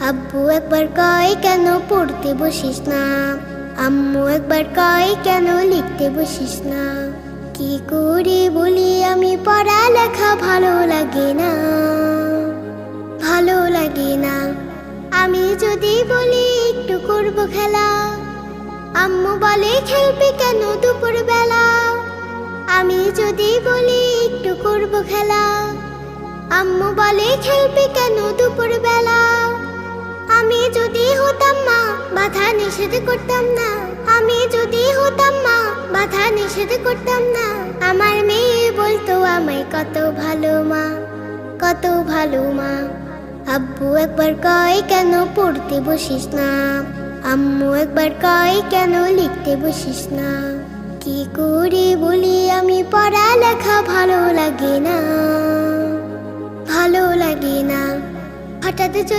আব্বু একবার কয় কেন পড়তে বসিস না, আম্মু একবার কয় কেন লিখতে বসিস না। কি করে বলি আমি পড়ালেখা ভালো লাগে না, ভালো লাগে না। আমি যদি বলি একটু করব খেলা, আম্মু বলে খেলবে কেন দুপুর বেলা। আমি যদি বলি একটু করব খেলা, আম্মু বলে খেলবে কেন দুপুর বেলা। আমি যদি হতাম মা বাধা নিষেধ করতাম না, আমি যদি হতাম মা বাধা নিষেধ করতাম না। আমার মেয়ে বলতো আমায় কত ভালো মা, কত ভালো মা। আব্বু একবার কয় কেন পড়তে বসিস না, আম্মু একবার কয় কেন লিখতে বসিস না। কি করে বলি আমি পড়ালেখা ভালো লাগে না, ভালো লাগে না। হঠাৎ যদি